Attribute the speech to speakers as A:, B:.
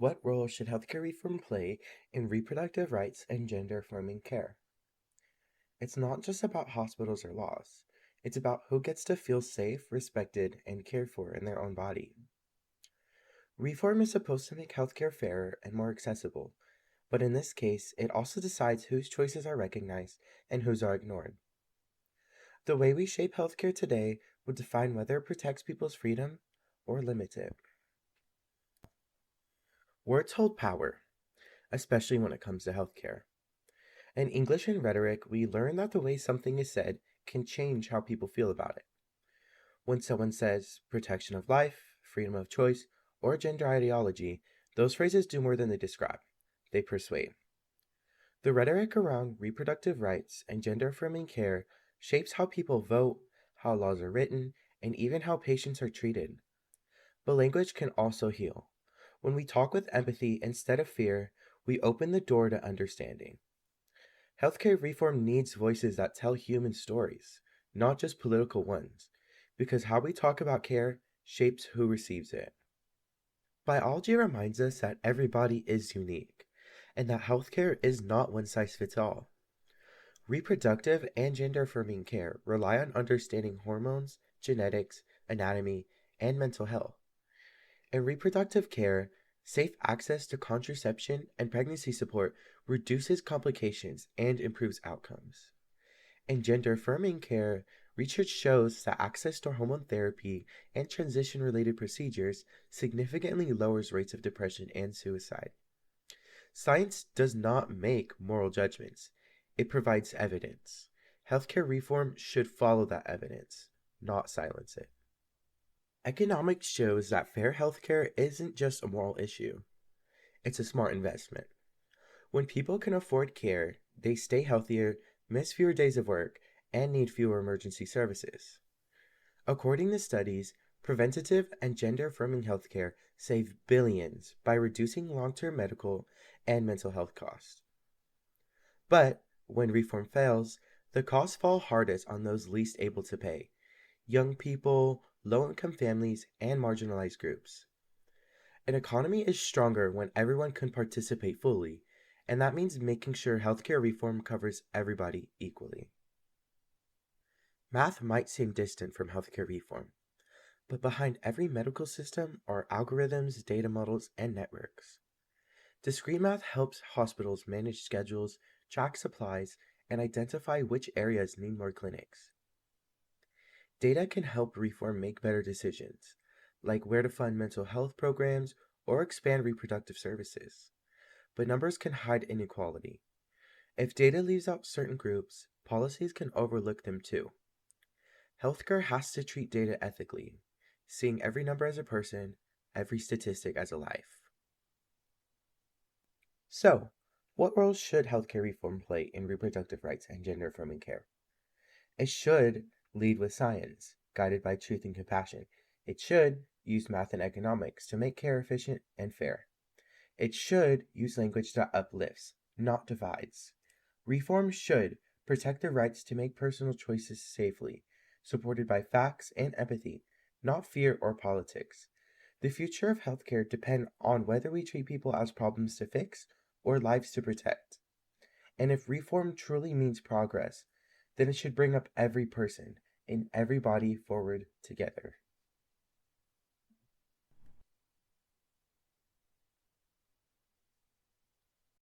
A: What role should healthcare reform play in reproductive rights and gender affirming care? It's not just about hospitals or laws, it's about who gets to feel safe, respected, and cared for in their own body. Reform is supposed to make healthcare fairer and more accessible, but in this case, it also decides whose choices are recognized and whose are ignored. The way we shape healthcare today will define whether it protects people's freedom or limits it. Words hold power, especially when it comes to healthcare. In English and rhetoric, we learn that the way something is said can change how people feel about it. When someone says protection of life, freedom of choice, or gender ideology, those phrases do more than they describe. They persuade. The rhetoric around reproductive rights and gender affirming care shapes how people vote, how laws are written, and even how patients are treated. But language can also heal. When we talk with empathy instead of fear, we open the door to understanding. Healthcare reform needs voices that tell human stories, not just political ones, because how we talk about care shapes who receives it. Biology reminds us that every body is unique, and that healthcare is not one size fits all. Reproductive and gender affirming care rely on understanding hormones, genetics, anatomy, and mental health. In reproductive care, safe access to contraception and pregnancy support reduces complications and improves outcomes. In gender affirming care, research shows that access to hormone therapy and transition related procedures significantly lowers rates of depression and suicide. Science does not make moral judgments, it provides evidence. Healthcare reform should follow that evidence, not silence it. Economics shows that fair healthcare isn't just a moral issue, it's a smart investment. When people can afford care, they stay healthier, miss fewer days of work, and need fewer emergency services. According to studies, preventative and gender affirming healthcare save billions by reducing long term medical and mental health costs. But when reform fails, the costs fall hardest on those least able to pay: young people, low income families, and marginalized groups. An economy is stronger when everyone can participate fully, and that means making sure healthcare reform covers everybody equally. Math might seem distant from healthcare reform, but behind every medical system are algorithms, data models, and networks. Discrete math helps hospitals manage schedules, track supplies, and identify which areas need more clinics. Data can help reform make better decisions, like where to fund mental health programs or expand reproductive services. But numbers can hide inequality. If data leaves out certain groups, policies can overlook them too. Healthcare has to treat data ethically, seeing every number as a person, every statistic as a life. So, what role should healthcare reform play in reproductive rights and gender affirming care? It should lead with science, guided by truth and compassion. It should use math and economics to make care efficient and fair. It should use language that uplifts, not divides. Reform should protect the rights to make personal choices safely, supported by facts and empathy, not fear or politics. The future of healthcare depends on whether we treat people as problems to fix or lives to protect. And if reform truly means progress, then it should bring up every person and everybody forward together.